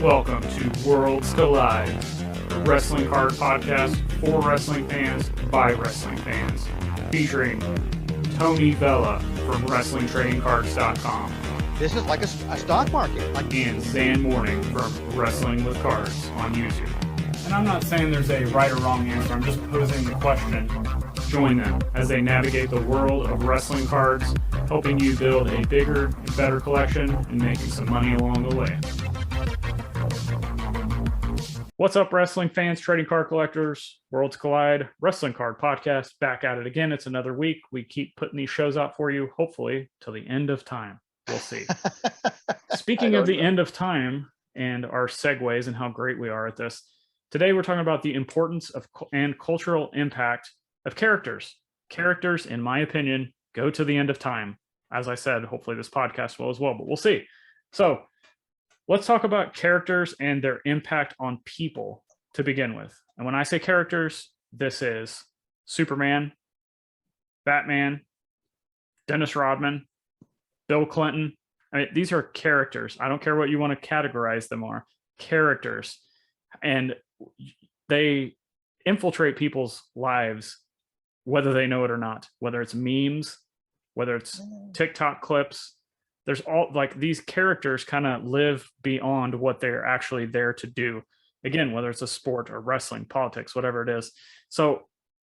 Welcome to Worlds Collide, a wrestling card podcast for wrestling fans by wrestling fans, featuring Tony Vella from WrestlingTradingCards.com. This is like a stock market. And Zhan Morning from Wrestling with Cards on YouTube. And I'm not saying there's a right or wrong answer, I'm just posing the question. Join them as they navigate the world of wrestling cards, helping you build a bigger and better collection and making some money along the way. What's up, wrestling fans, trading card collectors, Worlds Collide, Wrestling Card Podcast, back at it again. It's another week. We keep putting these shows out for you, hopefully, till the end of time. We'll see. Speaking of the end of time and our segues and how great we are at this, today we're talking about the importance of and cultural impact of characters. Characters, in my opinion, go to the end of time. As I said, hopefully this podcast will as well, but we'll see. So, let's talk about characters and their impact on people to begin with. And when I say characters, this is Superman, Batman, Dennis Rodman, Bill Clinton. I mean, these are characters. I don't care what you want to categorize them are. Characters. And they infiltrate people's lives, whether they know it or not, whether it's memes, whether it's TikTok clips. There's all like these characters kind of live beyond what they're actually there to do. Again, whether it's a sport or wrestling, politics, whatever it is. So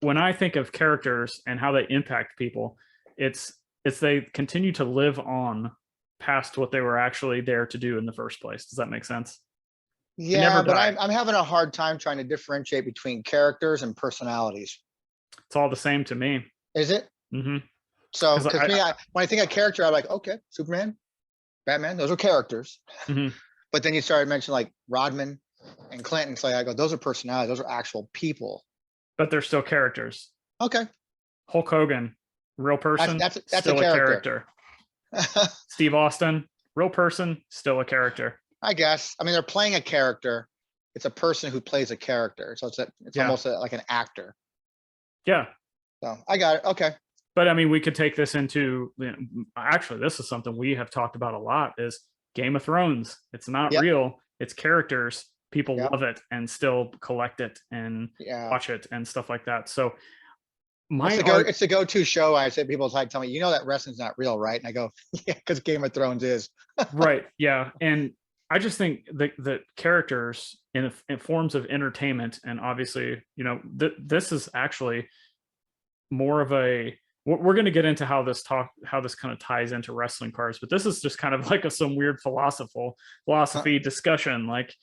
when I think of characters and how they impact people, it's they continue to live on past what they were actually there to do in the first place. Does that make sense? Yeah, but I'm having a hard time trying to differentiate between characters and personalities. It's all the same to me. Is it? Mm-hmm. So, because when I think of character, I'm like, okay, Superman, Batman, those are characters. Mm-hmm. But then you started mentioning like Rodman and Clinton. So I go, those are personalities. Those are actual people. But they're still characters. Okay. Hulk Hogan, real person, that's still a character. Steve Austin, real person, still a character. I guess. I mean, they're playing a character. It's a person who plays a character. So it's almost like an actor. Yeah. So I got it. Okay. But I mean, we could take this into, actually, this is something we have talked about a lot is Game of Thrones. It's not real. It's characters. People love it and still collect it and watch it and stuff like that. So it's the go-to show. I say people tell me, you know that wrestling's not real, right? And I go, yeah, because Game of Thrones is. Right. Yeah. And I just think that characters in forms of entertainment, and obviously, this is actually more of a, we're going to get into how this kind of ties into wrestling cards, but this is just kind of like some weird philosophy discussion. Like,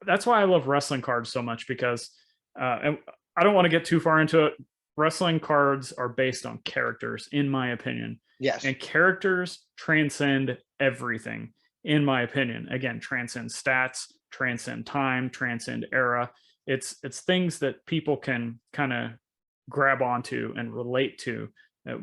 that's why I love wrestling cards so much, because, and I don't want to get too far into it. Wrestling cards are based on characters, in my opinion. Yes. And characters transcend everything, in my opinion. Again, transcend stats, transcend time, transcend era. It's things that people can kind of grab onto and relate to,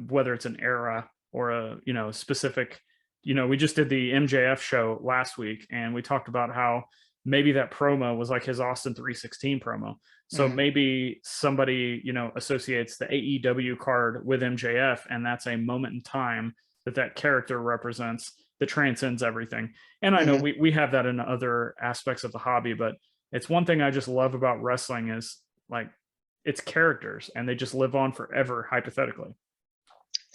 whether it's an era or a specific. We just did the MJF show last week, and we talked about how maybe that promo was like his Austin 316 promo. So maybe somebody associates the AEW card with MJF, and that's a moment in time that character represents that transcends everything. And I know we have that in other aspects of the hobby, but it's one thing I just love about wrestling is like, it's characters, and they just live on forever, hypothetically.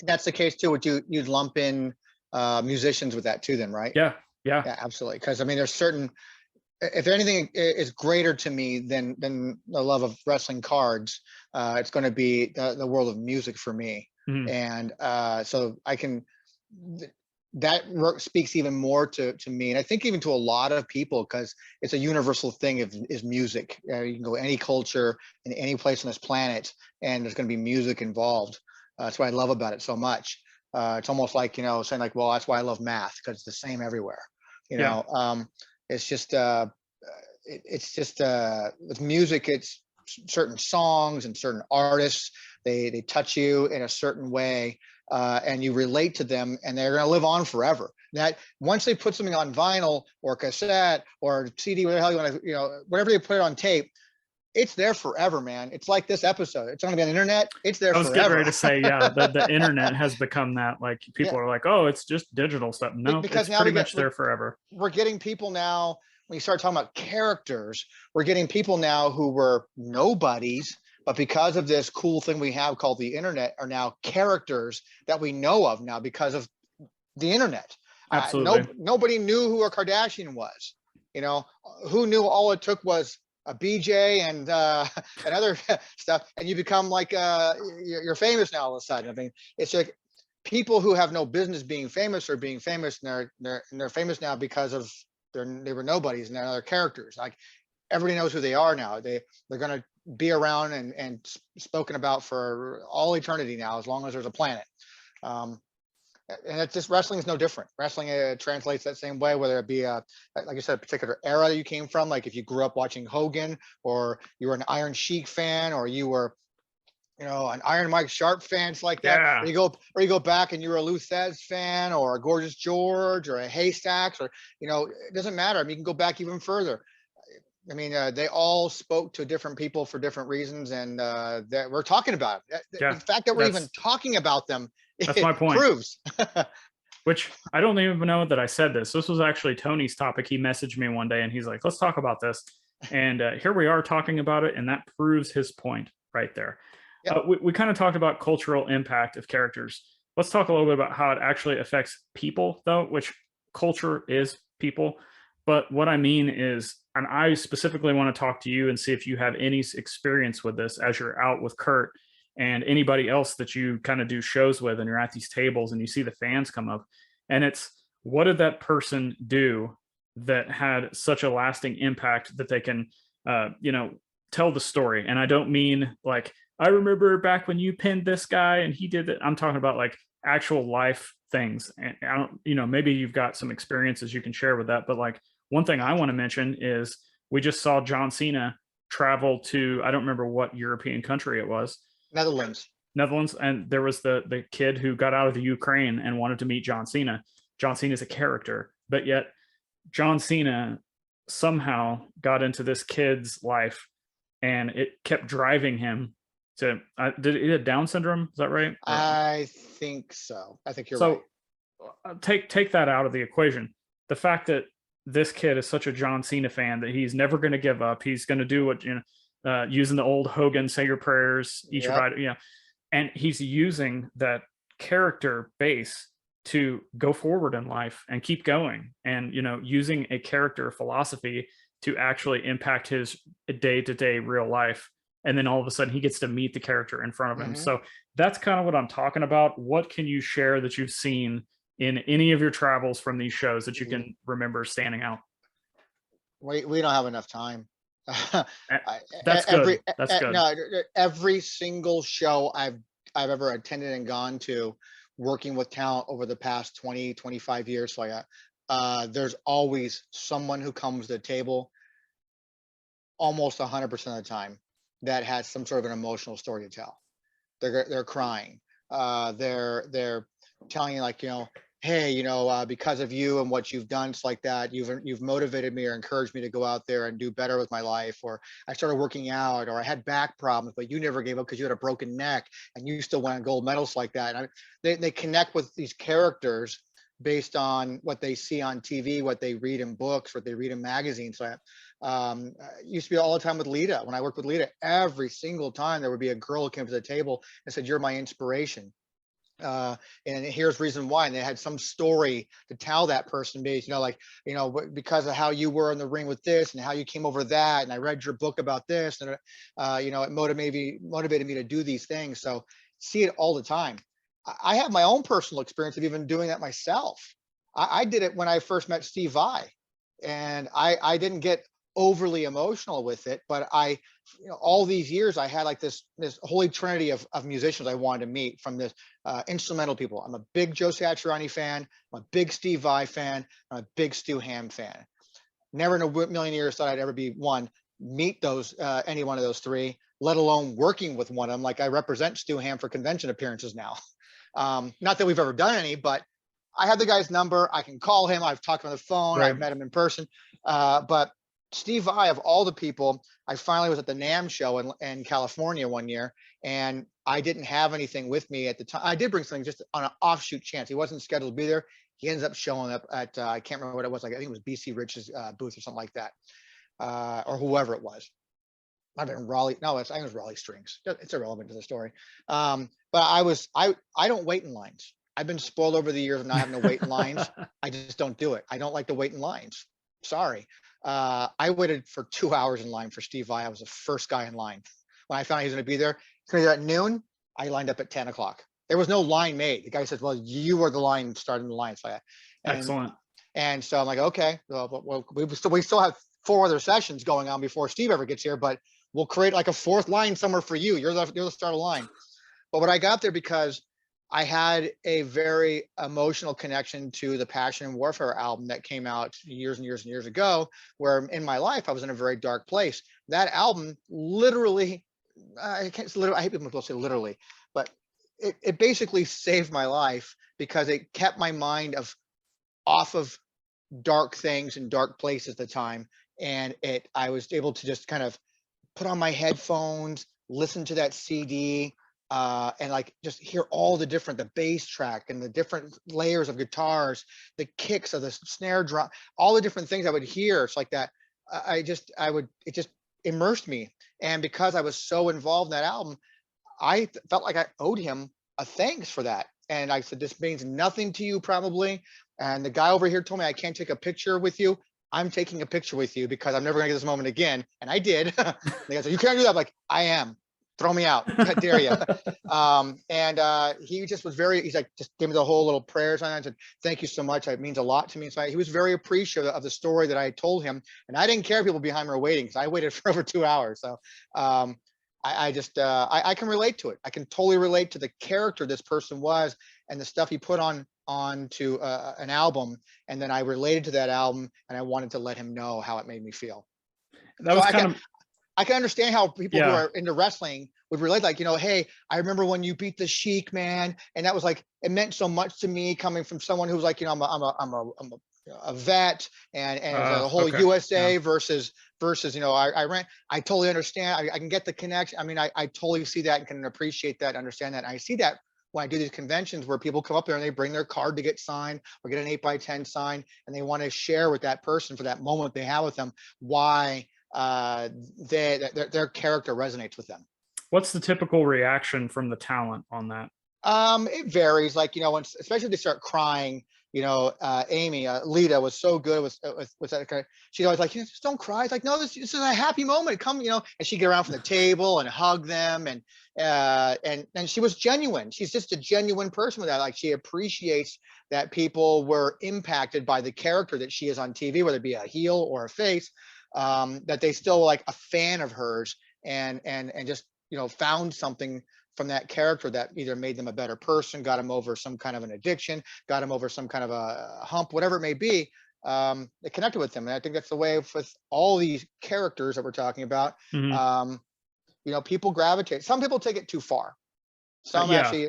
That's the case too. Would you'd lump in musicians with that too, then, right? Yeah, absolutely. Because I mean, there's certain, if anything is greater to me than the love of wrestling cards, it's going to be the world of music for me. Mm-hmm. And so I can. That speaks even more to me, and I think even to a lot of people, because it's a universal thing is music. You can go any culture in any place on this planet, and there's going to be music involved. That's what I love about it so much. It's almost like saying like, well, that's why I love math, because it's the same everywhere. It's just with music, it's certain songs and certain artists. They touch you in a certain way. And you relate to them, and they're going to live on forever. That once they put something on vinyl or cassette or CD, whatever the hell you want to, whatever they put it on tape, it's there forever, man. It's like this episode. It's going to be on the internet. It's there I was forever. getting ready to say, yeah, the internet has become that. Like people are like, oh, it's just digital stuff. No, because it's now pretty much there forever. We're getting people now. When you start talking about characters, we're getting people now who were nobodies, but because of this cool thing we have called the internet, are now characters that we know of now because of the internet. Absolutely. Nobody knew who a Kardashian was. You know, who knew all it took was a BJ and other stuff, and you become like you're famous now all of a sudden. I mean, it's like people who have no business being famous are being famous, and they're famous now because of they were nobodies and they're characters. Like everybody knows who they are now. They're going to be around and spoken about for all eternity now, as long as there's a planet. And it's just, wrestling is no different. Wrestling translates that same way, whether it be like I said, a particular era that you came from. Like if you grew up watching Hogan, or you were an Iron Sheik fan, or you were, you know, an Iron Mike Sharp fan, like that. Yeah. Or you go back and you're a Lou Thesz fan, or a Gorgeous George, or a Haystacks, or, you know, it doesn't matter. I mean, you can go back even further. I mean, they all spoke to different people for different reasons, and that we're talking about it. The fact that we're even talking about them, that's my point. Proves. Which I don't even know that I said this. This was actually Tony's topic. He messaged me one day and he's like, let's talk about this. And here we are talking about it. And that proves his point right there. Yep. We kind of talked about cultural impact of characters. Let's talk a little bit about how it actually affects people, though, which culture is people. But what I mean is, and I specifically want to talk to you and see if you have any experience with this as you're out with Kurt and anybody else that you kind of do shows with, and you're at these tables and you see the fans come up, and it's, what did that person do that had such a lasting impact that they can, you know, tell the story? And I don't mean like, I remember back when you pinned this guy and he did it. I'm talking about like actual life things. And I don't, you know, maybe you've got some experiences you can share with that. But like, one thing I want to mention is we just saw John Cena travel to, I don't remember what European country it was. Netherlands. And there was the kid who got out of the Ukraine and wanted to meet John Cena. John Cena is a character, but yet John Cena somehow got into this kid's life, and it kept driving him to. Did he have Down syndrome? Is that right? I think so. I think you're right. So take that out of the equation. The fact that this kid is such a John Cena fan that he's never going to give up. He's going to do what, you know, using the old Hogan, say your prayers, eat your bite, you know, and he's using that character base to go forward in life and keep going, and, you know, using a character philosophy to actually impact his day-to-day real life. And then all of a sudden he gets to meet the character in front of him. Mm-hmm. So that's kind of what I'm talking about. What can you share that you've seen in any of your travels from these shows that you can remember standing out? We don't have enough time. That's good. That's good. No, every single show I've ever attended and gone to, working with talent over the past 20, 25 years, so there's always someone who comes to the table almost 100% of the time that has some sort of an emotional story to tell. They're crying. They're telling you, like, you know, hey, you know, because of you and what you've done, it's like that, you've motivated me or encouraged me to go out there and do better with my life, or I started working out, or I had back problems, but you never gave up because you had a broken neck and you still won gold medals, like that. And they connect with these characters based on what they see on TV, what they read in books, what they read in magazines. So I used to be all the time with Lita. When I worked with Lita, every single time there would be a girl who came to the table and said, "You're my inspiration. And here's reason why." And they had some story to tell that person based, you know, like, you know, because of how you were in the ring with this and how you came over that. And I read your book about this, and, you know, it motivated me to do these things. So see it all the time. I have my own personal experience of even doing that myself. I did it when I first met Steve Vai, and I didn't get overly emotional with it, but you know, all these years I had like this holy trinity of musicians I wanted to meet, from this instrumental people. I'm a big Joe Satriani fan. I'm a big Steve Vai fan. I'm a big Stu Hamm fan. Never in a million years thought I'd ever meet those any one of those three, let alone working with one of them. Like, I represent Stu Hamm for convention appearances now. Not that we've ever done any, but I have the guy's number. I can call him. I've talked on the phone. Right. I've met him in person. But Steve Vai, of all the people, I finally was at the NAMM show in California one year, and I didn't have anything with me at the time. I did bring something just on an offshoot chance. He wasn't scheduled to be there. He ends up showing up at, I can't remember what it was. Like, I think it was BC Rich's booth or something like that, or whoever it was. I've been Raleigh. No, I think it was Raleigh Strings. It's irrelevant to the story. But I don't wait in lines. I've been spoiled over the years of not having to wait in lines. I just don't do it. I don't like to wait in lines. Sorry. I waited for 2 hours in line for Steve Vai. I was the first guy in line. When I found out he was going to be there at noon, I lined up at 10 o'clock. There was no line made. The guy said, well, you were the line starting the line. So Excellent. And so I'm like, okay, well, we still have 4 other sessions going on before Steve ever gets here, but we'll create like a 4th line somewhere for you. You're the start of line. But when I got there, because I had a very emotional connection to the Passion and Warfare album that came out years and years and years ago, where in my life I was in a very dark place. That album literally, I hate people say literally, but it basically saved my life, because it kept my mind off of dark things and dark places at the time. And I was able to just kind of put on my headphones, listen to that CD, and like just hear all the bass track and the different layers of guitars, the kicks of the snare drum, all the different things I would hear. It's like that. It just immersed me. And because I was so involved in that album, I felt like I owed him a thanks for that. And I said, this means nothing to you probably. And the guy over here told me I can't take a picture with you. I'm taking a picture with you because I'm never gonna get this moment again. And I did. The guy said, you can't do that. I'm like, I am. Throw me out. I dare you. He just was he's like, just gave me the whole little prayers on it. I said, thank you so much. It means a lot to me. So he was very appreciative of the story that I told him. And I didn't care if people behind me were waiting, because I waited for over 2 hours. So I can relate to it. I can totally relate to the character this person was and the stuff he put onto an album. And then I related to that album, and I wanted to let him know how it made me feel. That was I can understand how people who Yeah. are into wrestling would relate, like, hey, I remember when you beat the Sheik, man. And that was like, it meant so much to me, coming from someone who was like, I'm a vet, and the whole okay. USA Yeah. versus I totally understand. I can get the connection. I mean, I totally see that and can appreciate that, understand that. And I see that when I do these conventions where people come up there and they bring their card to get signed or get an 8x10 sign, and they want to share with that person for that moment they have with them why their character resonates with them. What's the typical reaction from the talent on that? It varies. Like, especially if they start crying, Amy, Lita was so good with that kind of, she's always like, just don't cry. It's like, no, this is a happy moment. Come, and she'd get around from the table and hug them. And she was genuine. She's just a genuine person with that. Like, she appreciates that people were impacted by the character that she is on TV, whether it be a heel or a face, that they still like a fan of hers, and just, found something from that character that either made them a better person, got them over some kind of an addiction, got them over some kind of a hump, whatever it may be. It connected with them. And I think that's the way with all these characters that we're talking about. Mm-hmm. People gravitate. Some people take it too far. Some actually.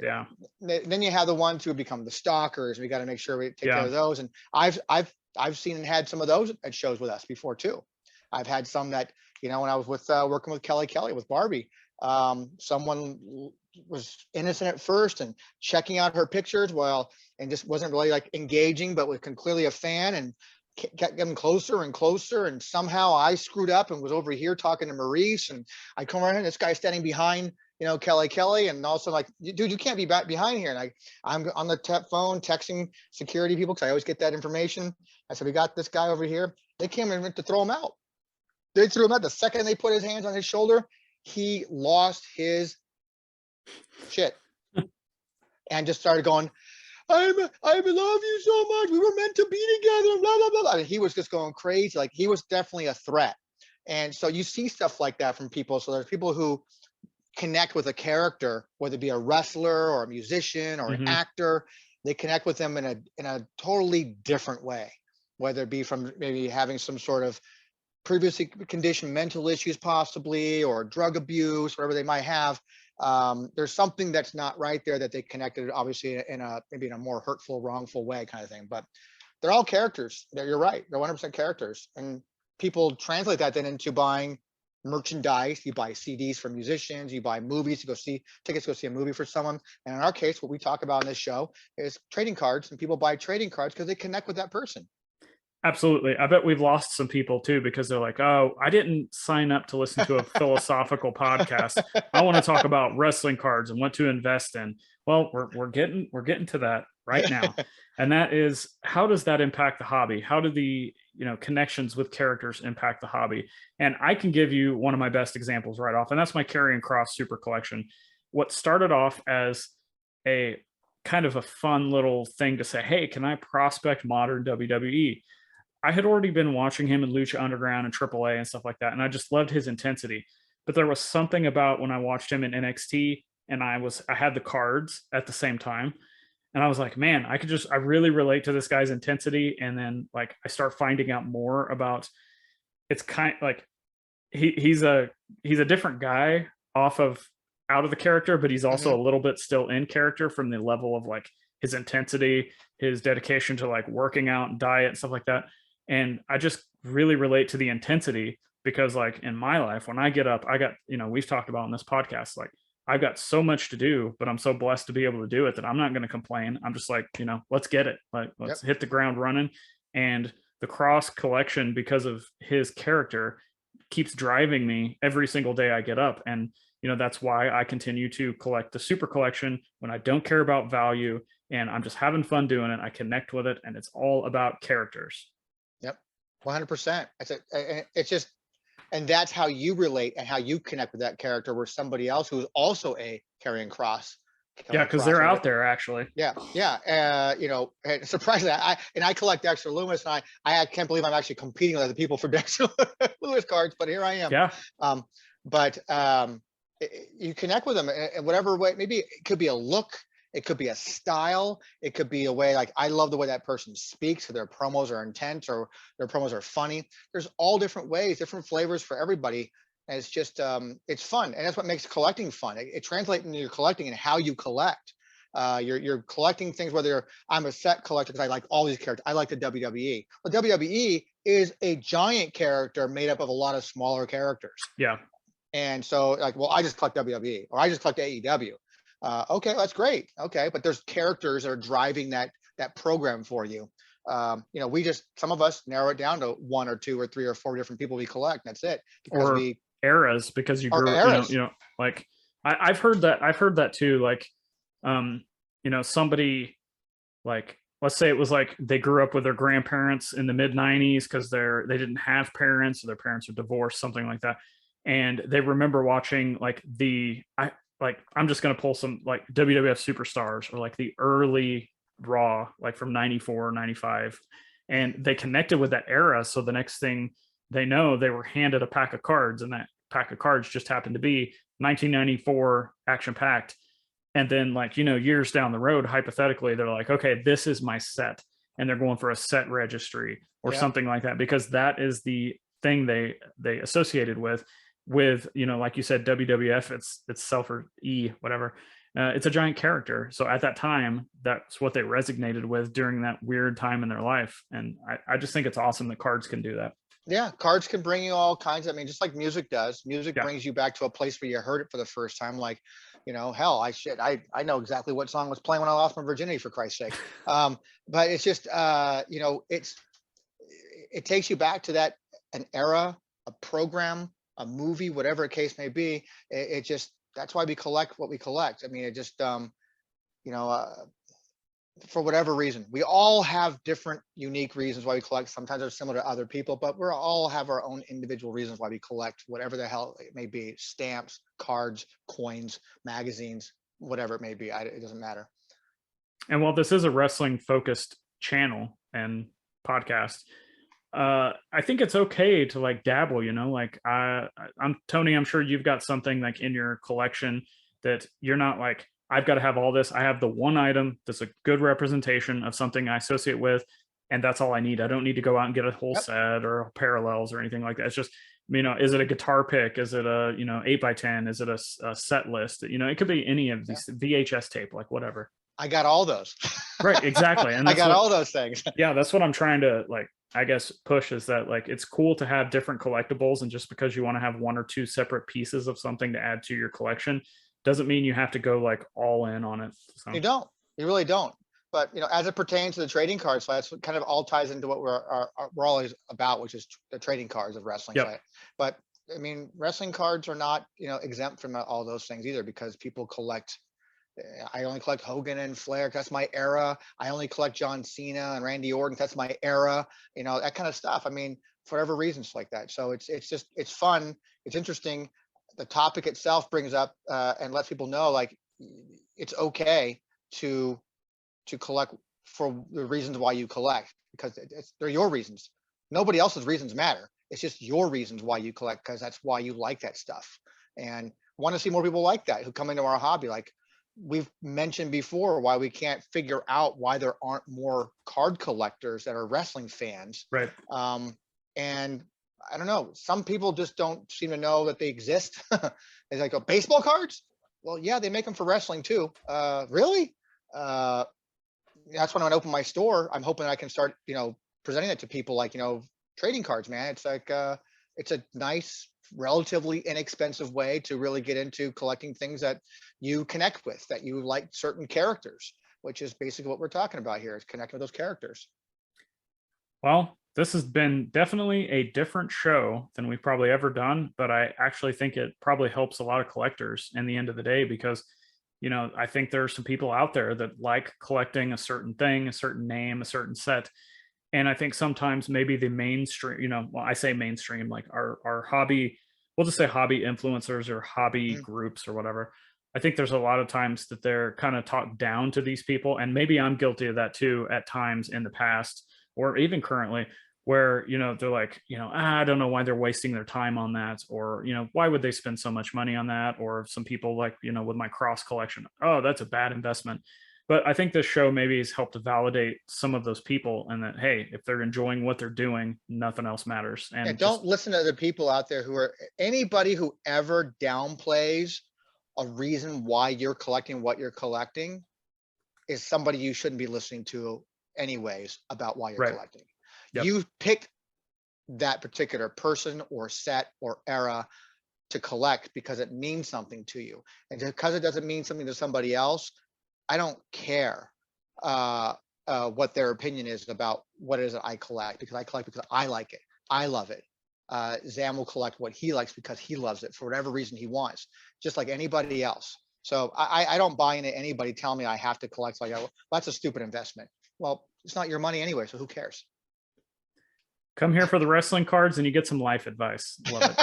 Then you have the ones who become the stalkers. We got to make sure we take care of those. And I've seen and had some of those at shows with us before too. I've had some that, when I was working with Kelly with Barbie, someone was innocent at first and checking out her pictures and just wasn't really like engaging, but was clearly a fan, and kept getting closer and closer. And somehow I screwed up and was over here talking to Maurice, and I come around and this guy's standing behind, Kelly, and also like, dude, you can't be back behind here. And I'm on the phone texting security people, because I always get that information. I said, we got this guy over here. They came and went to throw him out. They threw him out. The second they put his hands on his shoulder, he lost his shit and just started going, I love you so much. We were meant to be together. Blah, blah, blah. I mean, he was just going crazy. Like, he was definitely a threat. And so you see stuff like that from people. So there's people who connect with a character, whether it be a wrestler or a musician or an actor. They connect with them in a totally different way, whether it be from maybe having some sort of previously conditioned mental issues possibly, or drug abuse, whatever they might have. There's something that's not right there that they connected, obviously maybe in a more hurtful, wrongful way kind of thing. But they're all characters. You're right. They're 100% characters. And people translate that then into buying merchandise. You buy CDs for musicians, you buy movies to go see tickets to go see a movie for someone. And in our case, what we talk about in this show is trading cards, and people buy trading cards because they connect with that person. Absolutely. I bet we've lost some people too because they're like, oh, I didn't sign up to listen to a philosophical podcast. I want to talk about wrestling cards and what to invest in. Well, we're getting to that right now. And that is, how does that impact the hobby? How do the connections with characters impact the hobby? And I can give you one of my best examples right off, and that's my Karrion Kross Super Collection. What started off as a kind of a fun little thing to say, hey, can I prospect modern WWE? I had already been watching him in Lucha Underground and AAA and stuff like that, and I just loved his intensity. But there was something about when I watched him in NXT and I had the cards at the same time, and I was like, man, I really relate to this guy's intensity. And then like I start finding out more about, it's kind of like he's a different guy out of the character, but he's also a little bit still in character from the level of like his intensity, his dedication to like working out and diet and stuff like that. And I just really relate to the intensity because like in my life, when I get up, I got, we've talked about on this podcast, like I've got so much to do, but I'm so blessed to be able to do it that I'm not going to complain. I'm just like, let's get it. Like, let's hit the ground running. And the Kross collection, because of his character, keeps driving me every single day I get up. And, that's why I continue to collect the Super Collection when I don't care about value and I'm just having fun doing it. I connect with it, and it's all about characters. Yep. 100%. It's just, and that's how you relate and how you connect with that character, where somebody else who's also a Karrion Kross. Yeah, because they're out there actually. Yeah. Surprisingly, I collect Dexter Loomis, and I can't believe I'm actually competing with other people for Dexter Loomis cards, but here I am. Yeah. You connect with them in whatever way. Maybe it could be a look, it could be a style, it could be a way, like I love the way that person speaks, or their promos are intense, or their promos are funny. There's all different ways, different flavors for everybody. And it's just it's fun, and that's what makes collecting fun. It translates into your collecting and how you collect. You're collecting things, whether I'm a set collector because I like all these characters. I like the WWE. Well, WWE is a giant character made up of a lot of smaller characters. Yeah. And so like, well, I just collect WWE, or I just collect AEW. Okay, that's great. Okay, but there's characters that are driving that program for you. Some of us narrow it down to 1 or 2 or 3 or 4 different people we collect. And that's it. Because eras, because you grew up, like I've heard that too. Like, somebody, like, let's say it was like they grew up with their grandparents in the mid 90s because they didn't have parents, or their parents were divorced, something like that. And they remember watching like I'm just going to pull some like WWF Superstars, or like the early Raw, like from 94, 95. And they connected with that era. So the next thing they know, they were handed a pack of cards, and that pack of cards just happened to be 1994 Action Packed. And then like, years down the road, hypothetically, they're like, okay, this is my set. And they're going for a set registry or something like that, because that is the thing they associated with, like you said, WWF, it's Self or E, whatever. It's a giant character. So at that time, that's what they resonated with during that weird time in their life. And I just think it's awesome that cards can do that. Yeah, cards can bring you all kinds of, just like music does. Music brings you back to a place where you heard it for the first time. Like, hell, I know exactly what song was playing when I lost my virginity, for Christ's sake. But it's just, it takes you back to an era, a program, a movie, whatever the case may be. It just, that's why we collect what we collect. It just, for whatever reason, we all have different unique reasons why we collect. Sometimes they're similar to other people, but we all have our own individual reasons why we collect whatever the hell it may be: stamps, cards, coins, magazines, whatever it may be. It doesn't matter. And while this is a wrestling focused channel and podcast, I think it's okay to like dabble, like I'm Tony, I'm sure you've got something like in your collection that you're not like, I've got to have all this. I have the one item that's a good representation of something I associate with, and that's all I need. I don't need to go out and get a whole set or parallels or anything like that. It's just, is it a guitar pick? Is it a, 8x10? Is it a set list? It could be any of these, VHS tape, like whatever. I got all those. Right, exactly. And I got all those things. Yeah, that's what I'm trying to like I guess, push is that like it's cool to have different collectibles, and just because you want to have one or two separate pieces of something to add to your collection doesn't mean you have to go like all in on it. So You don't. You really don't. But as it pertains to the trading cards, so that's what kind of all ties into what we're always about, which is the trading cards of wrestling. yep, But I mean, wrestling cards are not exempt from all those things either, because people collect. I only collect Hogan and Flair. That's my era. I only collect John Cena and Randy Orton. That's my era. That kind of stuff. I mean, for whatever reasons like that. So it's fun. It's interesting. The topic itself brings up and lets people know like it's okay to collect for the reasons why you collect, because they're your reasons. Nobody else's reasons matter. It's just your reasons why you collect, because that's why you like that stuff. And want to see more people like that who come into our hobby. Like we've mentioned before, why we can't figure out why there aren't more card collectors that are wrestling fans. right. And I don't know, some people just don't seem to know that they exist. It's like, baseball cards? Well, yeah, they make them for wrestling too. Really? That's when I open my store. I'm hoping I can start, presenting it to people like, trading cards, man. It's like, it's a nice, relatively inexpensive way to really get into collecting things that you connect with, that you like certain characters, which is basically what we're talking about here, is connecting with those characters. Well, this has been definitely a different show than we've probably ever done, but I actually think it probably helps a lot of collectors in the end of the day, because I think there are some people out there that like collecting a certain thing, a certain name, a certain set. And I think sometimes maybe the mainstream, well, I say mainstream, like our hobby, we'll just say hobby influencers or hobby groups or whatever. I think there's a lot of times that they're kind of talked down to these people. And maybe I'm guilty of that too at times in the past, or even currently, where they're like, I don't know why they're wasting their time on that, or why would they spend so much money on that, or some people like with my cross collection, oh, that's a bad investment. But I think this show maybe has helped to validate some of those people, and that, hey, if they're enjoying what they're doing, nothing else matters. And Yeah, don't listen to the people out there anybody who ever downplays a reason why you're collecting what you're collecting is somebody you shouldn't be listening to anyways about why you're right. collecting. Yep. You picked that particular person or set or era to collect because it means something to you. And because it doesn't mean something to somebody else, I don't care what their opinion is about what it is that I collect, because I collect because I like it. I love it. Zhan will collect what he likes because he loves it for whatever reason he wants, just like anybody else. So I don't buy into anybody telling me I have to collect. Like, well, that's a stupid investment. Well, it's not your money anyway, so who cares? Come here for the wrestling cards and you get some life advice. Love it.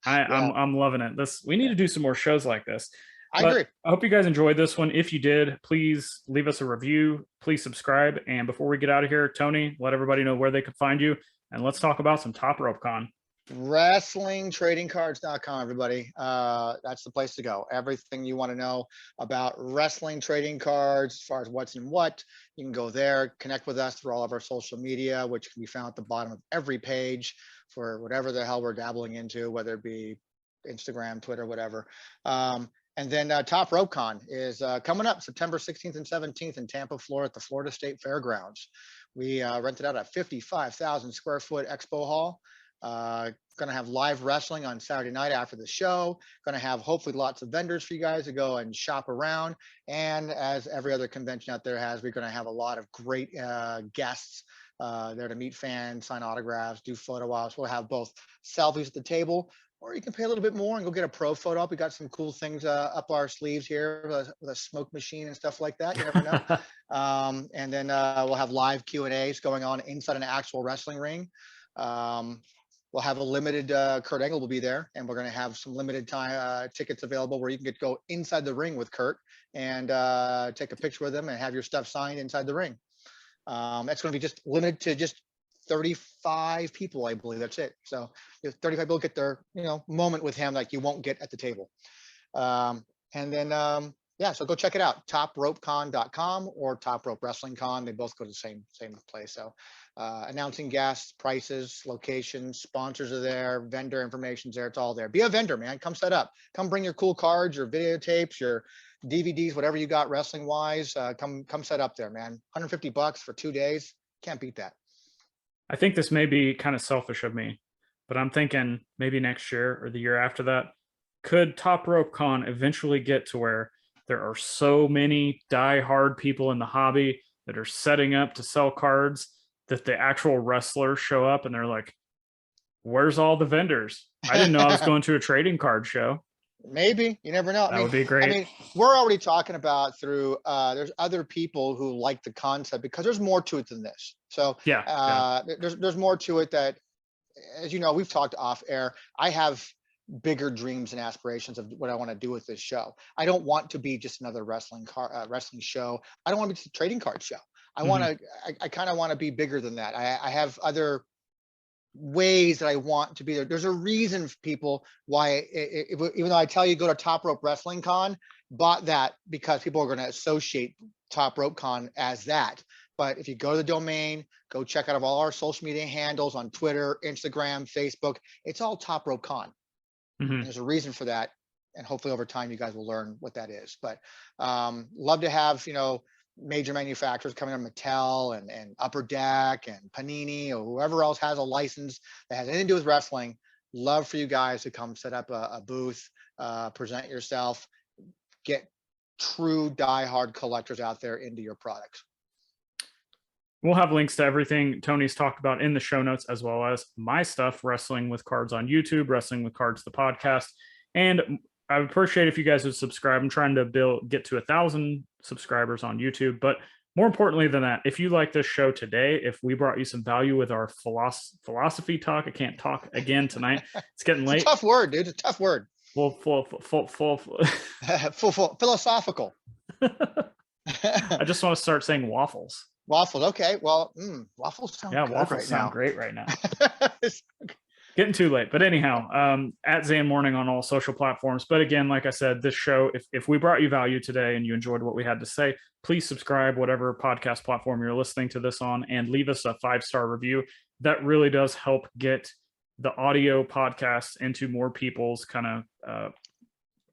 I'm loving it. We need to do some more shows like this. I agree. I hope you guys enjoyed this one. If you did, please leave us a review. Please subscribe. And before we get out of here, Tony, let everybody know where they can find you. And let's talk about some Top Rope Con. WrestlingTradingCards.com, everybody. That's the place to go. Everything you want to know about wrestling trading cards, as far as what's in what, you can go there, connect with us through all of our social media, which can be found at the bottom of every page for whatever the hell we're dabbling into, whether it be Instagram, Twitter, whatever. And then Top Rope Con is coming up September 16th and 17th in Tampa, Florida, at the Florida State Fairgrounds. We rented out a 55,000 square foot expo hall. Going to have live wrestling on Saturday night after the show. Going to have hopefully lots of vendors for you guys to go and shop around. And as every other convention out there has, we're going to have a lot of great guests there to meet fans, sign autographs, do photo ops. We'll have both selfies at the table, or you can pay a little bit more and go get a pro photo op. We got some cool things up our sleeves here with a smoke machine and stuff like that. You never know. And then we'll have live Q&As going on inside an actual wrestling ring. We'll have a limited, Kurt Angle will be there, and we're going to have some limited time tickets available where you can go inside the ring with Kurt and take a picture with him and have your stuff signed inside the ring. That's going to be just limited to just 35 people, I believe. That's it. So 35 people get their moment with him like you won't get at the table. And then so go check it out, topropecon.com or Top Rope Wrestling Con. They both go to the same place. So announcing guests, prices, locations, sponsors are there, vendor information's there. It's all there. Be a vendor, man. Come set up. Come bring your cool cards, your videotapes, your DVDs, whatever you got wrestling wise. Come set up there, man. $150 for 2 days. Can't beat that. I think this may be kind of selfish of me, but I'm thinking maybe next year or the year after that, could Top Rope Con eventually get to where there are so many die-hard people in the hobby that are setting up to sell cards that the actual wrestlers show up and they're like, where's all the vendors? I didn't know I was going to a trading card show. Maybe, you never know. That would be great. I mean, we're already talking about through there's other people who like the concept because there's more to it than this. So there's more to it that, as you know, we've talked off air. I have bigger dreams and aspirations of what I want to do with this show. I don't want to be just another wrestling show. I don't want to be just a trading card show. I kind of want to be bigger than that. I have other ways that I want to be there. There's a reason for people why, even though I tell you go to Top Rope Wrestling Con, bought that because people are going to associate Top Rope Con as that. But if you go to the domain, go check out all our social media handles on Twitter, Instagram, Facebook. It's all Top Rope Con. And there's a reason for that. And hopefully over time, you guys will learn what that is. But love to have, major manufacturers coming on, Mattel and Upper Deck and Panini or whoever else has a license that has anything to do with wrestling. Love for you guys to come set up a booth, present yourself, get true diehard collectors out there into your products. We'll have links to everything Tony's talked about in the show notes, as well as my stuff, Wrestling with Cards on YouTube, Wrestling with Cards, the podcast. And I would appreciate if you guys would subscribe. I'm trying to get to 1,000 subscribers on YouTube. But more importantly than that, if you like this show today, if we brought you some value with our philosophy talk, I can't talk again tonight. It's getting late. It's a tough word, dude. It's a tough word. Philosophical. I just want to start saying waffles. Waffles. Okay. Well, waffles sound good waffles sound great right now. It's Getting too late. But anyhow, at Zhan Morning on all social platforms. But again, like I said, this show, if we brought you value today and you enjoyed what we had to say, please subscribe, whatever podcast platform you're listening to this on, and leave us a 5-star review. That really does help get the audio podcast into more people's kind of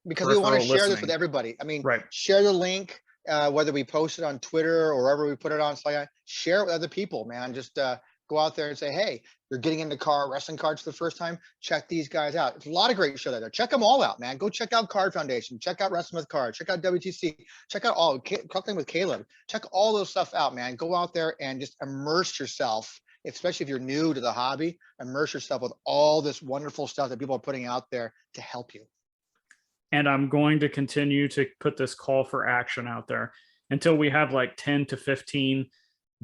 because we want to share this with everybody. I mean, share the link. Whether we post it on Twitter or wherever we put it on, share it with other people, man. Just go out there and say, hey, you're getting into wrestling cards for the first time. Check these guys out. It's a lot of great shows out there. Check them all out, man. Go check out Card Foundation. Check out Wrestling with Cards. Check out WTC. Check out Collecting with Caleb. Check all those stuff out, man. Go out there and just immerse yourself, especially if you're new to the hobby. Immerse yourself with all this wonderful stuff that people are putting out there to help you. And I'm going to continue to put this call for action out there until we have like 10 to 15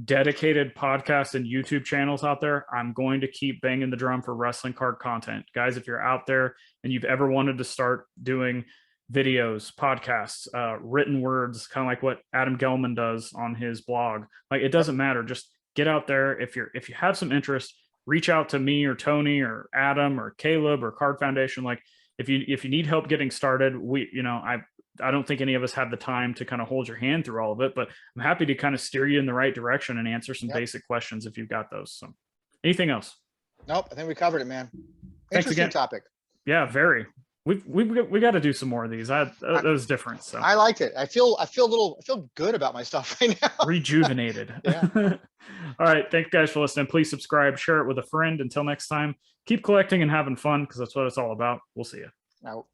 dedicated podcasts and YouTube channels out there. I'm going to keep banging the drum for wrestling card content. Guys, if you're out there and you've ever wanted to start doing videos, podcasts, written words, kind of like what Adam Gelman does on his blog, like it doesn't matter. Just get out there. If you have some interest, reach out to me or Tony or Adam or Caleb or Card Foundation. Like, if you need help getting started, I don't think any of us have the time to kind of hold your hand through all of it, but I'm happy to kind of steer you in the right direction and answer some basic questions if you've got those. So anything else? Nope. I think we covered it, man. Thanks Interesting again. Topic. Yeah, very. We got to do some more of these. That was different. So I liked it. I feel good about myself right now. Rejuvenated. Yeah. All right. Thank you guys for listening. Please subscribe, share it with a friend. Until next time, keep collecting and having fun because that's what it's all about. We'll see you. Out.